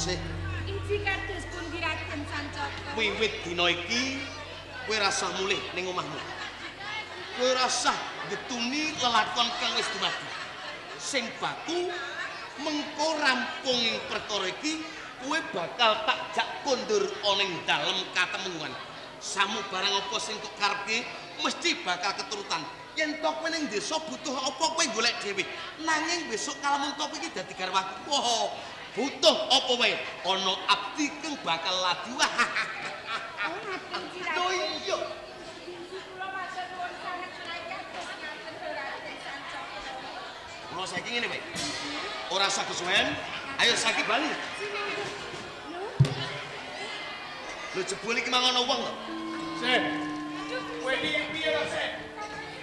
Telasih. Inji kados pundi Raden Sancaka? Wiwit dina iki kowe rasah mulih ning omahmu. Kowe rasah getuni lelakon kang wis dumadi. Sing baku mengko rampunging perkara iki kowe bakal tak jak kondur ana ing dalem katemuan. Samu barang apa sing kok karepke mesti bakal keturutan. Yen tok kowe ning desa butuh apa kowe golek dhewe. Nanging besok kalamun tok iki dadi garwaku. Wah, butuh apa wae ana abdi kang bakal ladi. Wah. Oh iya. Kula matur nuwun sanget menawi kados ngaten Raden Sancaka. Kula saiki ngene wae. Ora usah kesuwen, ayo saiki bali. Lho jebul iki mangono wong lho. Sik. Kowe iki piye lho, Sik?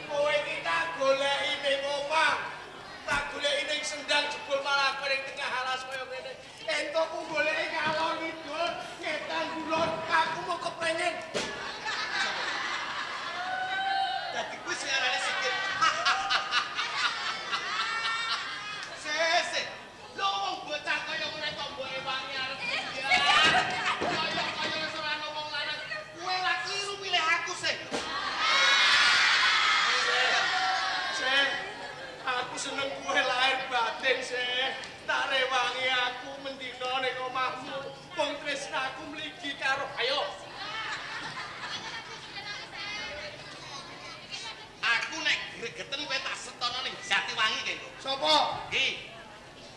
Kowe iki tak goleki ning omah. Tak goleki ning sendang jebul malah kowe ning tengah alas kaya ngene. Entuk ku goleki ngalor ngidul, ngetan kulon, aku mau kepengen. Dadi kuwi sing arane sikil. Sik. Lho wong bocah kaya ngene kok mboke wangi arep kaya wis ora ngomong lanang. Kowe lak kliru milih aku sih. Sik. Aku seneng kowe lahir batin, Sik. Tak rewangi aku mendina ning omahmu. Wong tresnaku mligi karo ayo. Aku nek gregeten kowe tak setono ning Jatiwangi kene. Sopo? Iki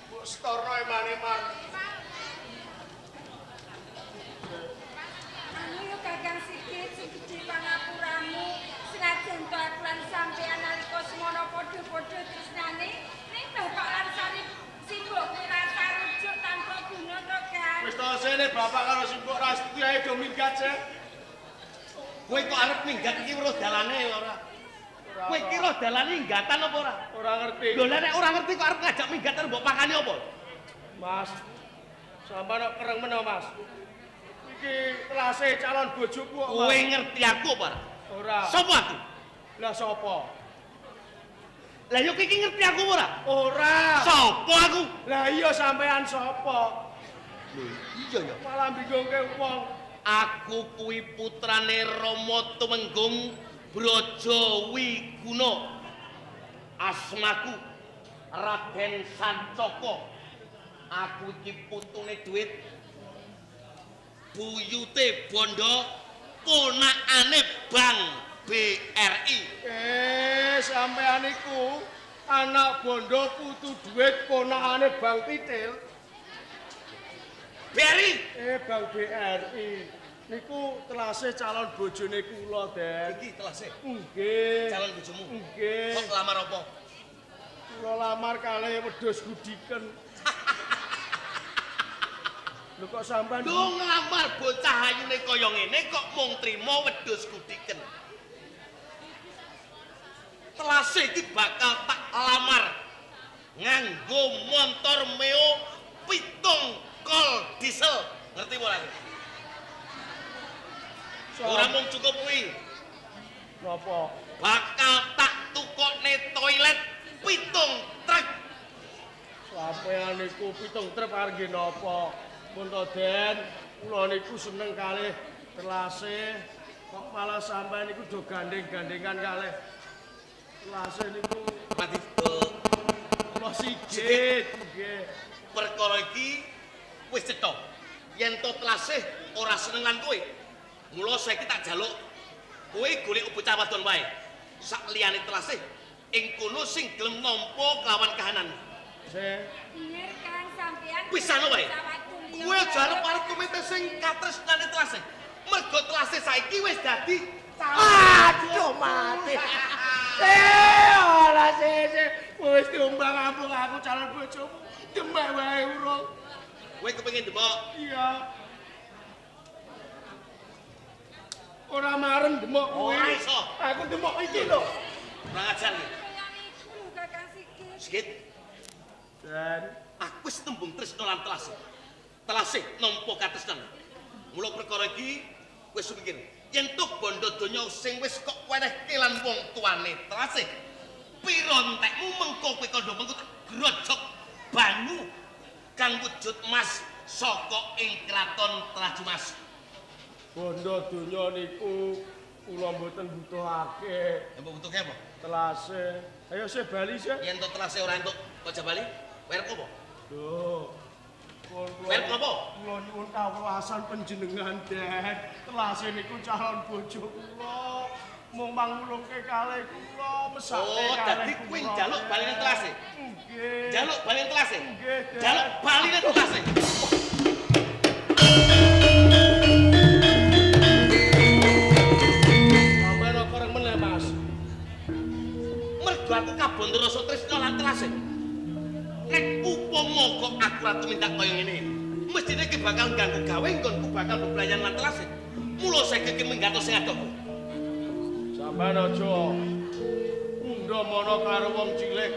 Mbok setorno eman-eman. Anu yo Kakang Sigit sing gedhe pangapuramu senajan to aku lan sampeyan nalika semono padha-padha tresnane ning bapak lan sari simbok rasa rujuk tanpa guna to kan. Wis to sene bapak karo simbok Rasti ae do minggat, Sik. kowe kok arep minggat iki weruh dalane ora? Kowe iki roh dalane minggatan apa ora? Ora ngerti. Lho nek ora ngerti kok arep ngajak minggatan mbok pakani apa? Mas. Sampeyan kok kereng men, Mas. Iki telase calon bojoku kok. Mas. Kowe ngerti aku apa ora? Ora. Sopo aku? Lah sapa? Lah yo iki ngerti aku apa ora? Ora. Sopo aku? Lah iya sampean sapa? Lho iya ya. Malah bingungke wong. Aku kuwi putrane Rama Tumenggung Braja Wiguna. Asmaku Raden Sancaka. Aku iki putune duit. Buyute Bondo ponakane Bank BRI. Sampean iku anak bondo putu duit ponakane Bang Pitil. BRI. Bang BRI. Niku telase calon bojone kula, Den. Iki telase. Nggih. Calon bojomu. Nggih. Kok lamar apa? Kula lamar kalih wedhus Gudiken. Lho kok sampean Lho nglamar bocah ayune kaya ngene kok mung trima wedhus Gudiken. Telase iki bakal tak lamar nganggo motor Meo 7 kol diesel. Ngerti ora? Ora mung cukup kuwi. napa? Bakal tak tukokne toilet 7 truk. Sampeyan niku 7 trep arep napa? Pun to, Den, kula niku seneng kalih telase. Kok malah sampeyan niku do gandeng-gandengan kalih telase niku. Mati Kula sigit, nggih. perkara iki wis cetha. Yen to telasih ora seneng lan kowe. Mula saiki tak jaluk kowe golek bocah wadon wae. Sak liyane telasih ing kono sing gelem nampa kelawan kahanan. Bener Kang sampeyan. Pisano wae. Kowe arep komite sing katresnane telasih. Mergo telasih saiki wis dadi Aduh mati. Ora sih. Wis diombang ampung aku calon bojomu. Demek wae urung. kowe kepengin demok. Iya. Ora marem demok kowe. Ora iso. Aku demok iki lho. Kurang ajar iki. Kakang Sigit. Sikit Dan aku wis tembung tresno lan telasih. Telasih nampa katresnan. Mula perkara iki wis mikir. Yen tok bondo donya sing wis kok wenehke lan wong tuane telasih. Pira entekmu mengko kowe kandha mengko grojok banyu kang wujud emas saka ing kraton Trajumas. Bondo donya niku kula mboten butuhake. Ya mbok butuhke apa? Telase. Ayo sih bali sih. Yen entuk telase ora entuk kok Bali? Werep apa? Lho. Werep apa? Kula nyuwun kawelasan panjenengan, Den. Telase niku calon bojo kula. Mung mangulungke kalih kula, mesake Oh, dadi kuwi njaluk baline telase. Nggih. Njaluk baline telase. Nggih, Den. Njaluk baline telase. Sampeyan kok reng meneh, Mas. Mergo aku kabondro rasa tresna lan telase. Nek upama kok aku ora tumindak kaya ngene, mestine ki bakal ganggu gawe nggonku bakal beblayan lan telase. Mula saiki ki menggatos sing adoh. Sampeyan aja undha mana karo wong cilik.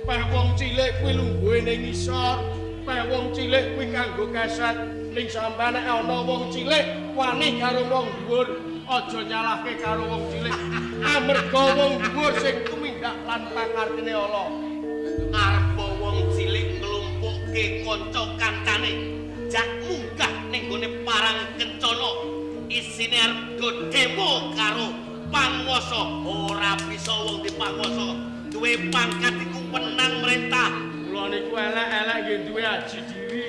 Peh wong cilik kuwi lungguhe ning ngisor. Peh wong cilik kuwi kanggo keset. Ning sampeyan nek ana wong cilik wani karo wong dhuwur, aja nyalahke karo wong cilik. Amarga wong dhuwur sing tumindak lan pangartine ala. Arep wong cilik nglumpukke kanca kancane. Jak munggah ning gone parang kencana. Isine arep go demo karo panguwasa. Ora bisa wong di panguwasa duwe pangkat iku wenang merintah. Kula niku elek-elek nggih duwe aji diri.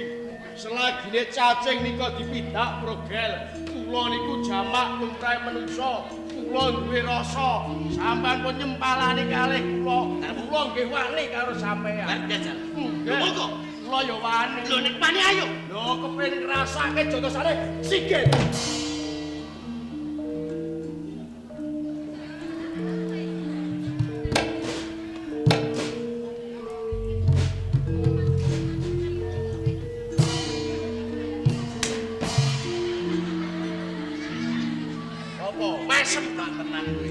Selagine cacing nika dipidak progel. Kula niku jamak lumrahe manungsa. Kula duwe rasa. Sampeyan pun nyempalani kalih kula. Kula nggih wani karo sampeyan. Arep jajal. Nggih. Monggo. Kula ya wani. Lho nek pani ayo. Lho kepengin ngrasake jotosane sikit. Apa? Mesem tak tenan kuwi.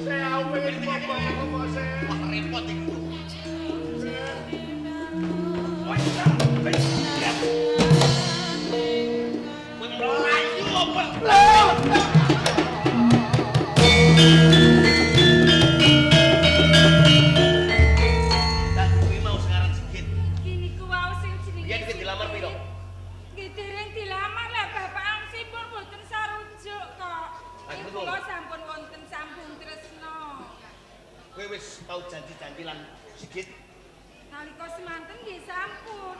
Saya pengen apa saya. Wah repot iku. Kowe mlayu apa? Dadi kuwi mau sekarang sikit. Gini ku wau sing jenenge. Yen iki dilamar piro? Nggih dereng dilamar lah Bapak angsipun mboten sarujuk kok. Aku Ing kula sampun wonten sambung tresna. Kowe wis tau janji-janji lan sikit. Nalika semanten nggih sampun.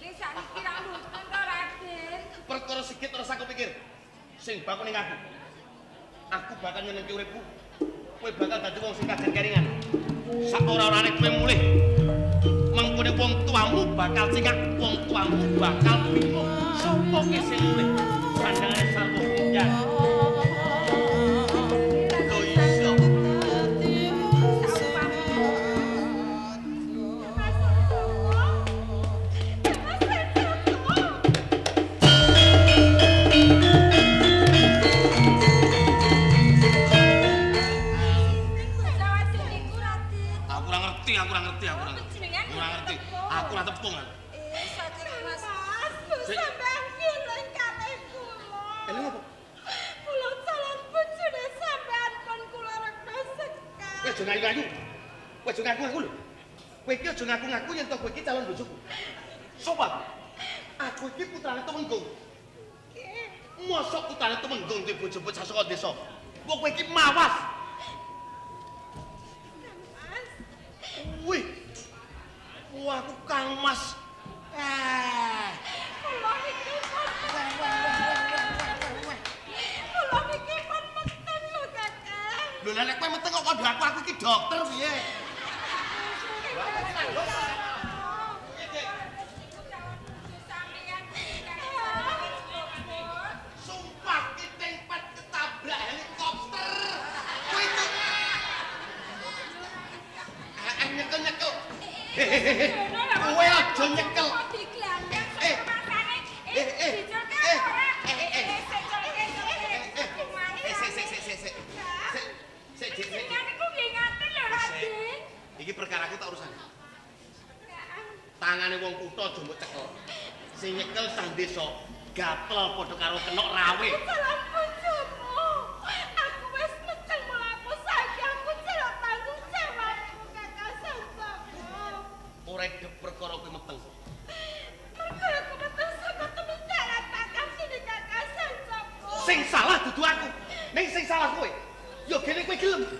Ning sakniki ra mboten to Raden. Perkara sikit ora usah kepikir. Sing bakal ning aku. Aku bakal nyenengke uripku. Kowe bakal dadi wong sing kajen keringan. Sak ora-orane kowe mulih. Mengkone wong tuamu bakal cekak, wong tuamu bakal bingung. Sopo ke sing mulih? Pandangane sarwa punjang. Lho iya. Aku ora ngerti. Ora ngerti. Aku ora tepung. Sampeyan kiling kalih kula. Eleng apa? Kula calon bojone sampeyan pun kula reksa sekar. Kowe aja ngayu-ngayu. Kowe aja ngaku-ngaku lho. Kowe iki aja ngaku-ngaku yen to kowe iki calon bojoku. Sopo aku? Aku iki putrane Temenggung. Mosok putrane Temenggung duwe bojo bocah saka desa. Kok kowe iki mawas. Wih. Wah, aku Kang Mas. Kula niki pun meten lho Kakang. Lho lha nek kowe meteng kok kandha aku iki dokter piye? Sumpah ki tempet ketabrak helikopter. Kowe iki nyekel-nyekel. Kowe aja nyekel. Iki perkaraku tak urusan. Tangane wong kutha aja mbok cekel. Sing nyekel sang desa. gatel padha karo kenok rawe. Salah bojomu. Aku wis meteng mlaku saiki aku celok tanggung jawabmu Kakang Sanjoko. Ora edep perkara kowe meteng. Mergo aku meteng saka temen Kakang sini Kakang Sanjoko. Sing salah dudu aku. Ning sing salah kowe. Yo gene kowe gelem.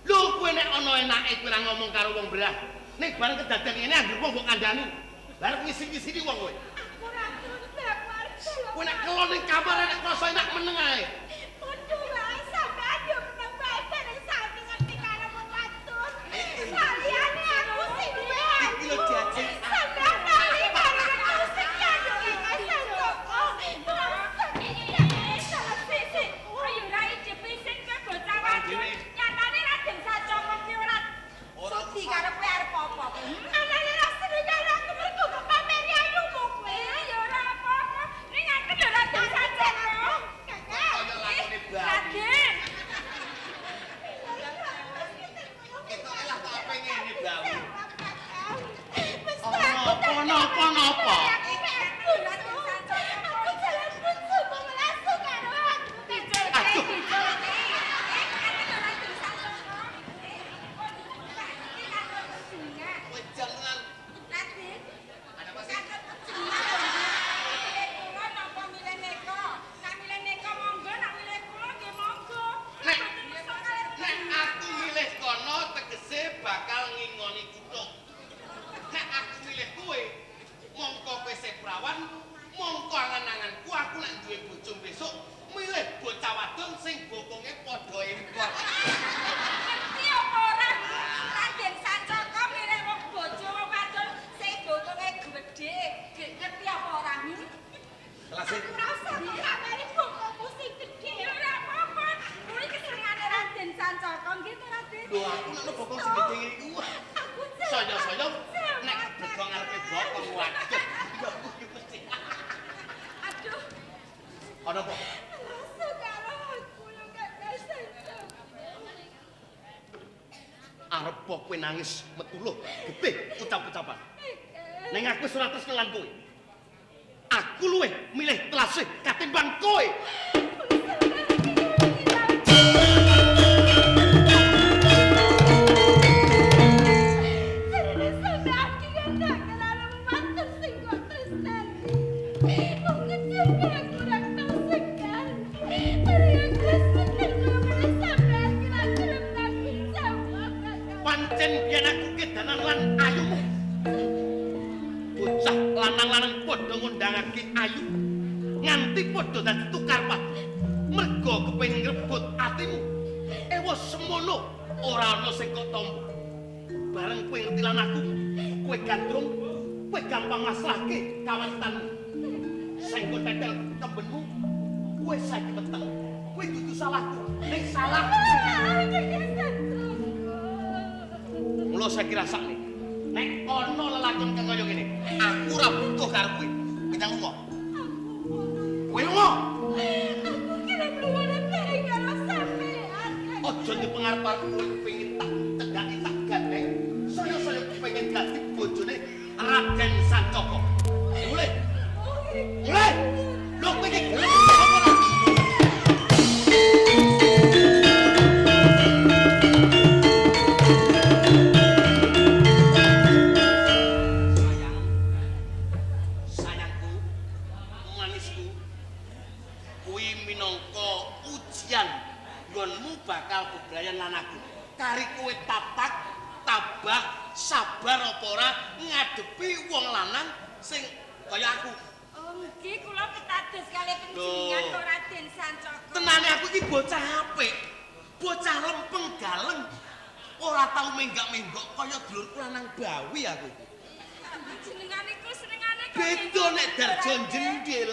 Lho kowe nek ana enake kowe ora ngomong karo wong brah. Ning bareng kedaden ngene anggere wong mbok kandhani. Bareng ngisi-ngisini wong kowe. Aku ora gelem aku arep celok. Kowe nek kelon ning kamar nek krasa enak meneng ae. Podo wae sampean yo meneng bae bareng sami ngerti karo wong wadon. Saliyane aku sing duwe. Iki lho diajeng. Sampean nali bareng aku sing kado Kakang Sanjoko. Salah sisi. Ayo ra ijepe sing ke bocah wadon. Nyatane Raden Sanjoko ki ora sudi karo kowe arep apa. Anane ra seneng karo aku mergo kok pameri ayumu kowe. Ya ora apa-apa. Ning aku lho Raden Sanjoko. Kakak. Kaya lakone bayi. Raden. Ketok elah tak pengene bawu. Wis Napa napa? Aku jalan bojomu langsung karo aku. Kowe jangan ada apa sih? Nek aku milih kono tegese bakal ngingoni kutuk. Nek aku milih kowe, mongko kowe seprawan, mongko angan-anganku aku nek duwe bojo besok milih bocah wadon sing bokonge padha impor. Kelas e lho aku nek bokong sing gedhe iki saya-saya nek bokong ngarepe bokong waduh ya kuwi mesti. Aduh, Ana apa? langsung karo aku lho Kakang Sanjoko. Arep apa kowe nangis metu lho getih ucap-ucapan. Ning aku wis ora tresno lan kowe. Aku luwih milih telase katimbang kowe. Pancen biyen aku kedanan lan ayumu. Bocah lanang-lanang padha ngundangake ayu nganti padha dadi tukar padu. Mergo kepengin ngrebut atimu. Ewa semono ora ana sing kok tampa. Bareng kowe ngerti lan aku, kowe gandrung, kowe gampang masrahke kawantanmu. Sing kok tetel tembenmu, kowe saiki meteng. Kowe dudu salahku, ning salah. Mula saiki rasane nek ana lelakon kang kaya ngene, aku ora butuh karo kowe. Kita lunga. Kowe lunga. Aku kira luwih bareng karo sampean. Aja dipengarep kowe kepengin tak tegaki tak gandeng. Saya kepengin dadi bojone Raden Sanjoko. Mulai. Mulai. Lho kowe iki gelem apa ora? Sayangku, manisku, kuwi minangka ujian nggonmu bakal bebrayan lan aku. Kari kowe tabah, sabar apa ora ngadepi wong lanang sing kaya aku. Oh, nggih kula pitados kalih panjenengan kok Raden Sanjoko. Tenane aku iki bocah apik. Bocah lempeng galeng. Ora tau menggak-menggok kaya dulurku lanang bawi aku. Jenengan iku senengane kok Beda nek Darjo Jendil.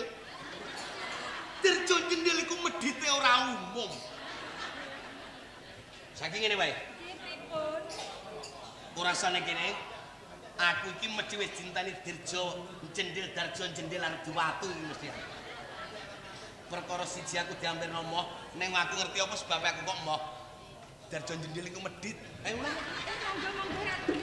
Darjo Jendil iku medhite ora umum. Saking ngene wae. Nggih pripun? Ora sane kene. Aku iki mesti wis dintani Darjo Jendil arep diwatu iki mesti. Perkara siji aku diampir nomo, ning aku ngerti apa sebab aku kok moh. Darjo Jendil iku medhit. Ayo mulai. Monggo Raden.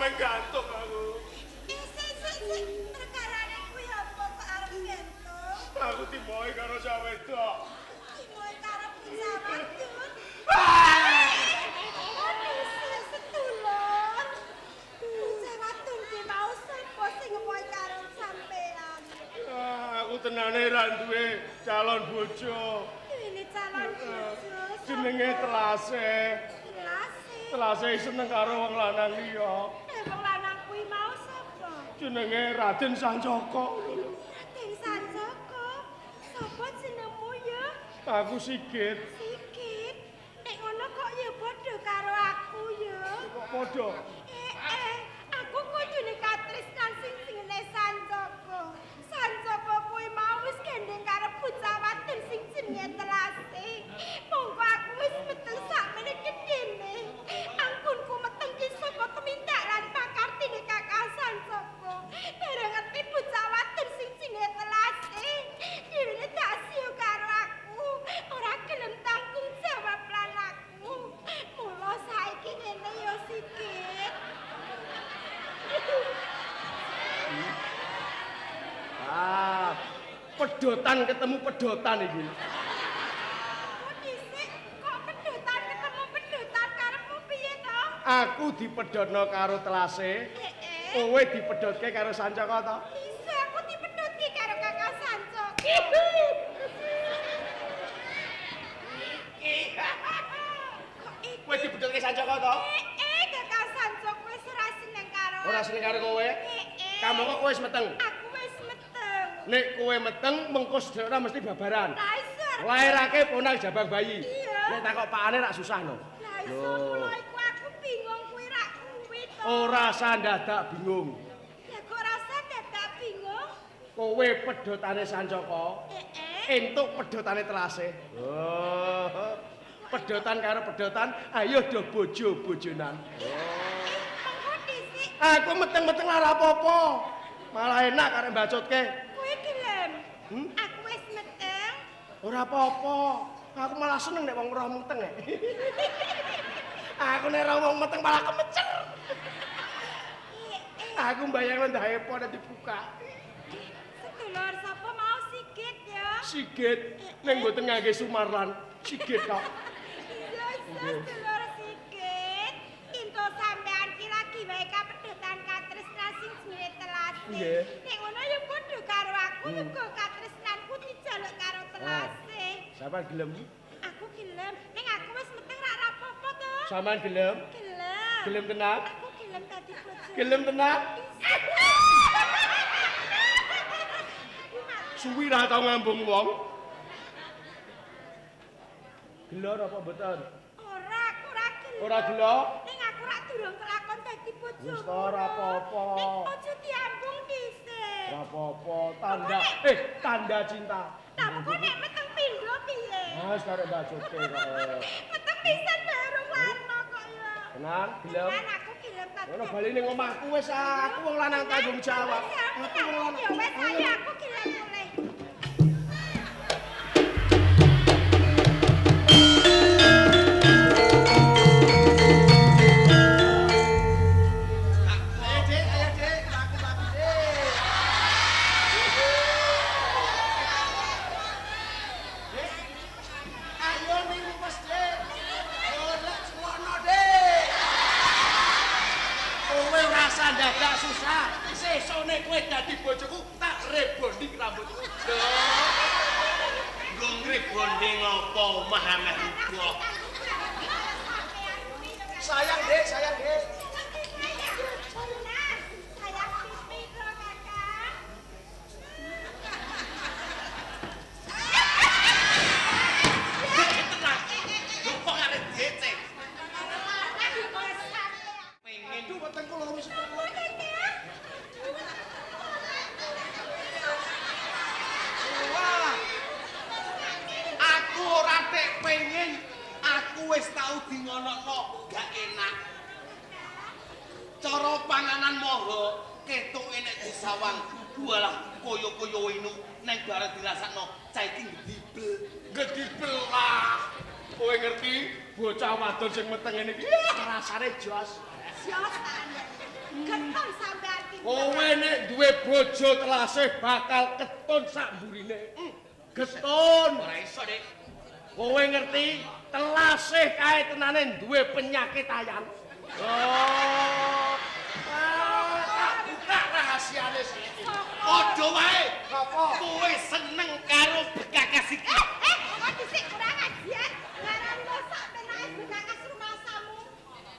menggantung aku. Sik, perkarane kuwi apa kok arep gantung? Aku dimoi karo cah wedok. Dimoi karo pejabat Yun. Sedulur. Pejabat Yun ki mau sapa sing ngomoi karo sampean? Aku tenane ra duwe calon bojo. Ini calon bojo. Jenenge Telase. Telase seneng karo wong lanang liya. Wong lanang kuwi mau sapa? Jenenge Raden Sancaka. Raden Sancaka. Sapa jenengmu ya? Aku Sigit. Sikit. Nek ngono kok ya padha karo aku ya. Kok padha? Aku kudune katresnan sing jenenge Sancaka. Sancaka kuwi mau wis gendeng karo bocah wadon sing jenenge Telase. Monggo aku wis meteng sakmene gedene. Ampunku meteng ki saka tumindak lan pakartine Kakang Sancaka. Dereng ngerti bocah wadon sing jenenge Telase. Dhewe tak siyo karo aku. Ora gelem tanggung jawab lan aku. Mula saiki ngene ya Sikit. Pedotan ketemu pedotan iki. Kok dhisik kok pedotan ketemu pedotan karepmu piye to? Aku dipedhotno karo Telase. Kowe dipedhotke karo Sancaka to? Bisa aku dipedhotke karo Kakang Sancaka. Kowe dipedhotke Sancaka to? Kakang Sancaka wis ora seneng karo. Ora seneng karo kowe? Kamu kok kowe wis meteng? Aku wis meteng. Nek kowe meteng mengko sedera mesti babaran. Lah iso. Lairake ponang jabang bayi. Iya. Nek takok pakane rak susah no. Lah iso mula iku aku bingung kuwi rak kuwi to. Ora sandadak bingung. Ya kok rasa dadak bingung? Kowe pedhotane Sancaka. Entuk pedhotane Telase. Oh. Pedhotan karo pedhotan, ayo do bojo-bojonan. Mengko dhisik Aku meteng-meteng ora apa-apa. Malah enak karek mbacutke. kuwi gelem. Aku wis meteng. Ora apa-apa. Aku malah seneng nek wong roh meteng. Aku nek roh wong meteng malah kemecer. Aku mbayang ndahe po nek dibuka. Sedulur sapa mau Sikit ya? Sigit ning mboten ngangge sumarlan. Sigit tok. Iya, sedulur Sikit. Into sampean ki lagi wae kapedhotan katresnan sing jenenge Telase. Nggih. Nek ngono ya padha karo aku muga katresnanku dijaluk karo Telase. Sampeyan gelem? Aku gelem. Ning aku wis meteng rak rapopo to. Sampeyan gelem? Gelem. Gelem tenan? Aku gelem dadi bojo. Gelem tenan? Suwi ra tau ngambung wong. Gelor apa mboten? Ora, aku ora gelem. Ora gelo? Ning aku rak durung kelakon dadi bojo. Wis ta ora apa-apa. Ning ojo diambung dhisik. Ora apa-apa, tanda cinta. Lah kok nek meteng pindho piye? Mas karek mbacutke kok. Meteng pisan baru warna kok ya. Tenan, gelem. Kan aku gelem ta. Ngono bali ning omahku wis aku wong lanang tanggung jawab. Aku wong lanang. Ya wis ayo aku gelem mulai. Dadak susah. Sesone kowe dadi bojoku tak rebonding rambutku. Nggo rebonding apa omah ameh uga. Sayang, Dek, sayang, Dek. Sayang pipi to, Kakak. Tenang. Lho kok arep dece. Pengen Aduh, wetengku lho wis. Aku ora tek pengen, aku wis tau dingonokno gak enak. Cara panganan moho ketuke nek disawang bualah koyo-koyo inu neng bareng dirasakno cah iki gedibel lah. Kowe ngerti bocah wadon sing meteng ngene iki rasane jos. Keton sampean ki. Kowe nek duwe bojo telasih bakal ketun sak mburine. Getun. Ora iso, Dik. Kowe ngerti telasih kae tenane duwe penyakit ayan. Oh. Tak buka rahasiane iki. Padha wae. Apa? Kowe seneng karo bekakas iki. Kok dhisik kurang ajian. Ngarani masak penake bekakas rumah samu.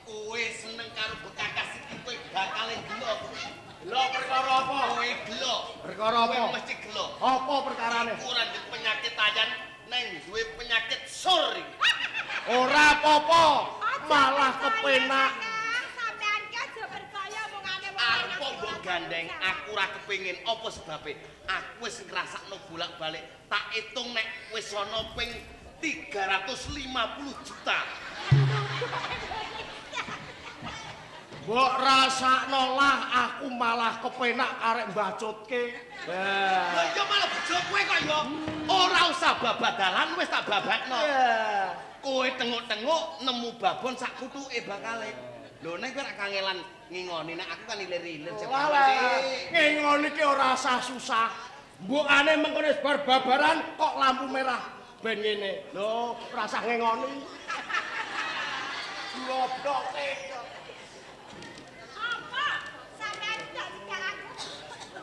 Kowe seneng karo bekakas iki kowe bakal gelo. Lho perkara apa? Kowe gelo. Perkara apa? Kowe mesti gelo. Apa perkarane? Ora ndek penyakit ayan neng duwe penyakit sur iki. Ora apa-apa, malah kepenak. Sampean ki aja percaya omongane wong Apa mbok gandeng aku ora kepengin apa sebabe? Aku wis ngrasakno bolak-balik. Tak hitung nek wis ana ping 350 juta. Mbok rasakno lah aku malah kepenak arek mbacutke. Lah ya malah bojo kowe kok ya ora usah babadalan wis tak babakno. Kowe tengok-tengok nemu babon sak kutuke bakale. Lho nek kowe ora kangelan ngingoni nek aku kan ilir-ilir Ngingoni ki ora usah susah. Mbokane mengko wis bar babaran kok lampu merah ben ngene. Lho, ora usah ngingoni. Goblok Apa? Sampean ndak dikalaku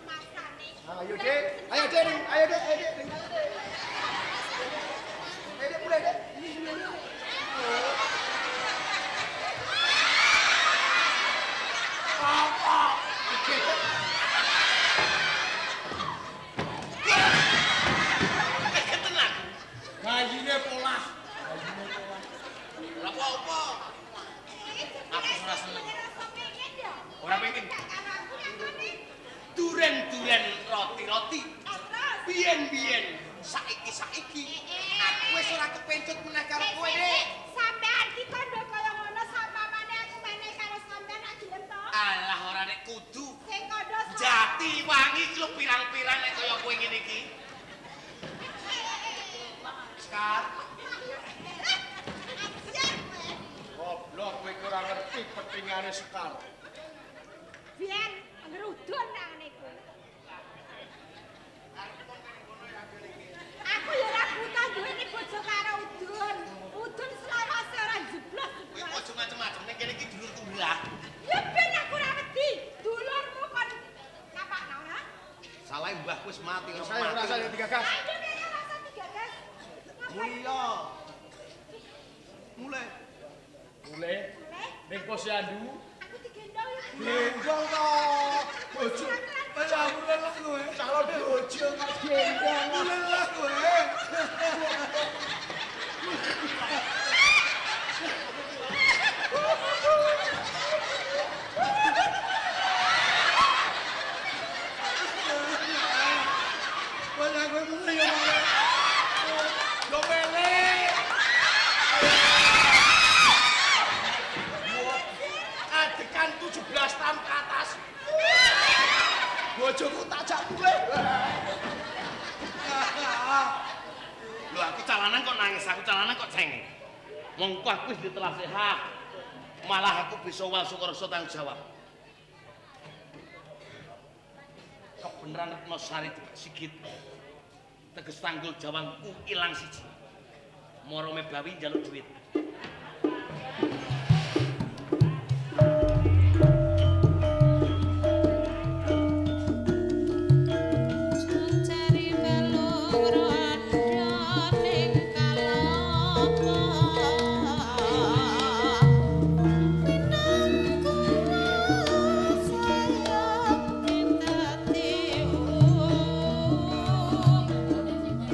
masane. Ayo, Dik. Ayo, Dik. Ayo, Dik. Ayo, Dik. Ayo, Dik, mulai, Dik. Apa? Ketenan. Gayine polas. Ora apa-apa. Aku ora seneng. Ora pengen. Duren-duren roti-roti. Biyen-biyen saiki aku wis ora kepencut meneh karo kowe, Dik. Sampean ki kandha kaya ngono sampamane aku meneh karo sampean nak gelem to? Alah ora nek kudu. Sing kandha Jati wangi ki lho pirang-pirang nek kaya kowe ngene iki. Sekar. Goblok kowe ora ngerti petingane Sekar. biyen ngerudun nang niku. Aku ya ora buta duwe iki bojo karo udun. Udun selawase ora jeblos. Kowe aja macem-macem nek kene iki dulur tulah. Ya ben aku ora wedi. Dulurmu kon napakno ha? Salah mbahku wis mati ora Saya ora usah digagas. Ayo ben rasa digagas. Mulia. Mulai. Mulai ning posyandu. Aku digendong ya. Gendong to. Bojo. Campur lah kowe. Calon bojo kok gendong. Lah kowe. Wala kowe mulai ya. Yo mele. Adegan 17 tahun ke atas. Bojoku tajak mulai. Lho aku calanan kok nangis, aku calanan kok cengeng. Wong aku wis ditelah sehat. Malah aku bisa wal syukur tanggung jawab. Kebenaran Retno Sari Sigit. Teges tanggul jawabku ilang siji. Moro mebawi njaluk duit.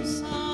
Sabda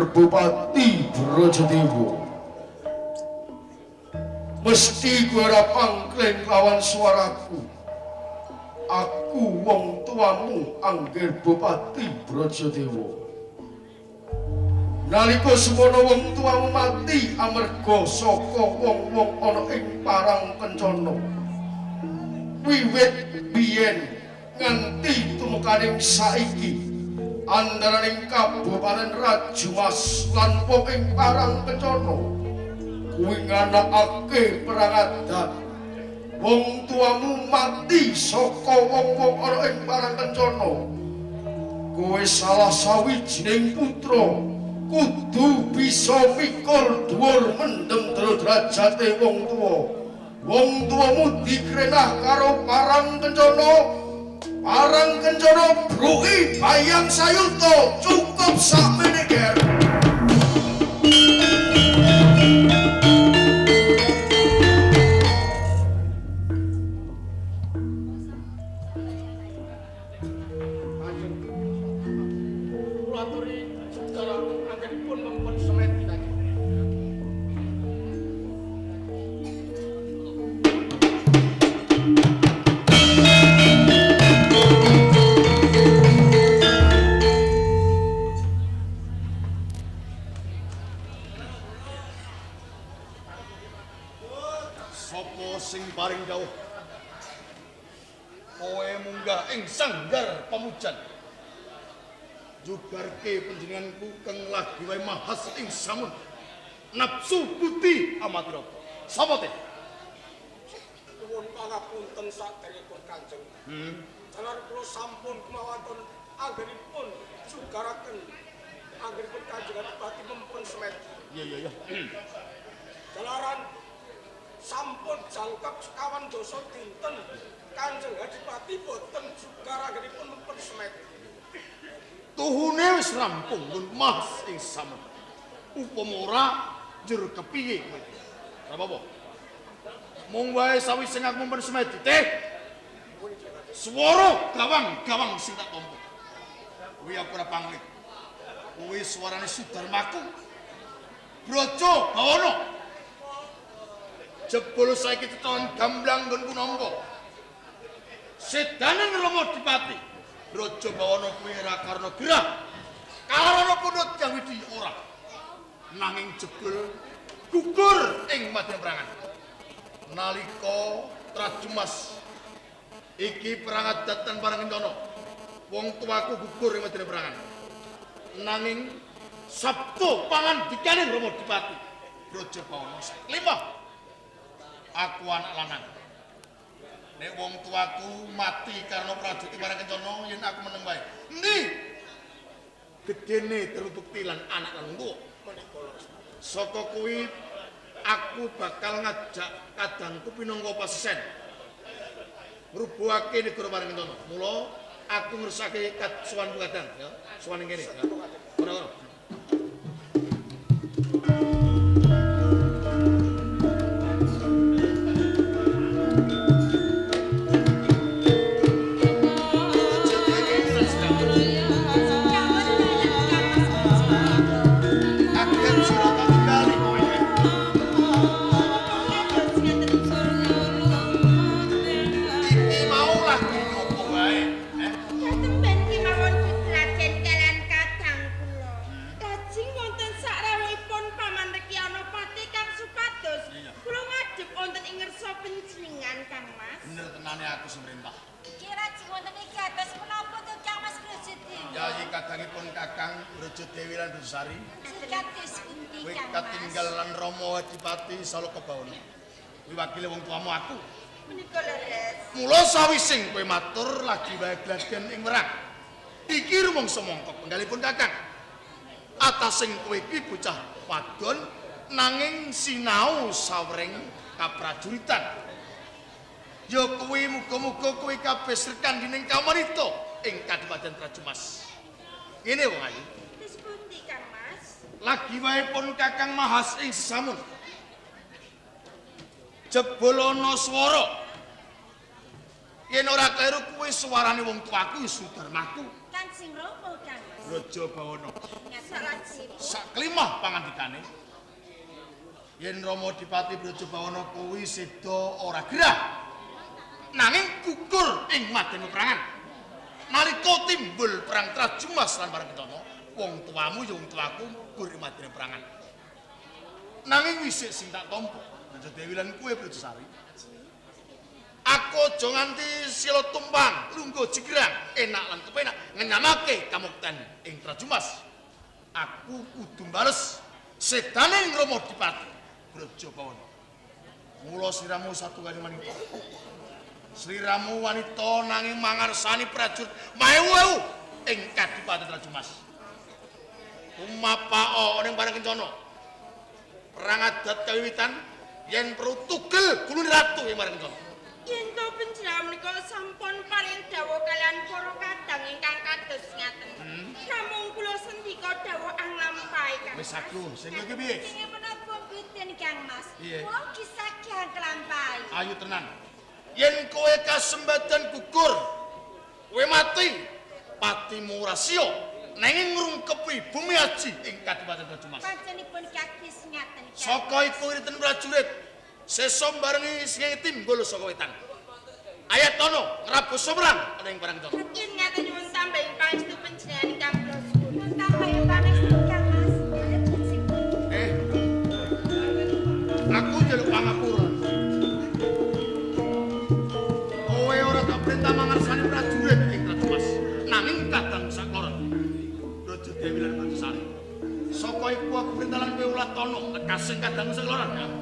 Bupati Brojodewo. Mesti kowe ora pangkling lawan suaraku. Aku wong tuamu Angger Bupati Brojodewo. Nalika semono wong tuamu mati amarga saka wong-wong ana ing parang kencana. Wiwit biyen nganti tumekaning saiki antaraning Kabupaten Rajumas lan wong ing Parang Kencana kuwi nganakake perang adat. Wong tuamu mati saka wong-wong ana ing Parang Kencana. Kowe salah sawijining putra kudu bisa mikul dhuwur mendem derajate wong tuwa. Wong tuamu dikrenah karo Parang Kencana. Parang Kencana bruki Bayang Sayuta cukup sakmene ger. Jugarke panjenenganku kang lagi wae mahas ing samun nafsu budi amatira. Sapa teh? Nuwun pangapunten saderengipun Kanjeng. Jalan kula sampun kemawanten anggenipun jugaraken anggenipun Kanjeng Adipati mempun semet. Iya. Jalaran sampun jangkep sekawan dosa dinten Kanjeng Adipati boten jugar anggenipun mempun semet. Tuhune wis rampung mun mas ing samun. Upama ora jur kepiye kowe? Ora apa-apa. Mung wae sawise aku mumpen semedi teh. Swara gawang sing tak tampa. Kuwi aku ora panglit. Kuwi suarane Sudarmaku. Brojo Bawana. Jebul saiki teton gamblang nggonku nampa. Sedanen Rama Dipati. Raja Bawana kuwi ora karena gerah. Karana punut Jang Widi ora. Nanging jebul gugur ing madya perangan. Nalika Trajumas iki perang adat lan Parang Kencana. Wong tuaku gugur ing madya perangan. Nanging sabda pangandikaning Rama Dipati, Raja Bawana saklimah. Aku anak lanang. Nek wong tuaku mati karena prajurit Parang Kencana yen aku meneng wae. Endi? Gedene terbukti lan anak lan tuwa. Saka kuwi aku bakal ngajak kadangku pinangka pasisen. Ngrubuhake negara Parang Kencana. Mula aku ngersake sowan kadang ya, sowan ning kene ya. Ora. Saloka Bawana. Kuwi wakile wong tuamu aku. Menika leres. Mula sawising kowe matur lagi wae gladen ing merah. Iki rumangsa mongkok penggalipun Kakang. Atasing kowe iki bocah wadon nanging sinau sawring kaprajuritan. Ya kuwi muga-muga kowe kabeh serkan dening kamarita ing Kadipaten Trajumas. Ngene wong ayu. Wis pundi Kang Mas? Lagi wae pun Kakang mahas ing sesamun. Jebul ana swara. Yen ora kleru kuwi suarane wong tuaku Sudarmaku. Kan sing romo Kang Mas. Raja Bawana. Salajipun. Saklimah pangandikane. Yen Rama Dipati Raja Bawana kuwi seda ora gerah. Nanging gugur ing madya perangan. Nalika timbul perang Trajumas lan Parang Kencana, wong tuamu ya wong tuaku gugur ing madya perangan. Nanging wisik sing tak tampa Raja Dewi lan kowe Brajasari. Aku aja nganti sila tumpang, lungguh jigrang, enak lan kepenak ngenyamake kamukten ing Trajumas. Aku kudu bales sedaning Rama Dipati Brajabawana. Mula sliramu satu kali wanita. Sliramu wanita nanging mangarsani prajurit maewu-ewu ing Kadipaten Trajumas. Umapa ning bareng kencana. Perang adat kawiwitan yen perlu tugel gulune ratu ing bareng kencana. Yen to panjenengan menika sampun paring dawuh kalian para kadang ingkang kados ngaten. Namung kula sendika dawuh anglampahi Kang. Wis aku, sing kowe piye? Sing menapa pinten Kang Mas? Iya. Kula kisah anglampahi. Ayo tenan. Yen kowe kasembadan gugur, kowe mati patimu rasya nanging ngrungkepi bumi aji ing Kadipaten Trajumas. Panjenipun kaki ngaten. Saka iku iritan prajurit sesa barengi sing timbul saka wetan. Ayatono ngrabu sumrang ana ing barang kencana. Yen ngaten nyuwun tambahi pangestu panjenengan ingkang kula suwun. Tambahi pangestu Kang Mas. Aku njaluk pangapura. Kowe ora tak perintah mangarsani prajurit ing Trajumas, nanging kadang sakloron. Raja Dewi lan Manjusari. Saka iku aku perintah lan kowe ulah tono lekasing kadang sakloron.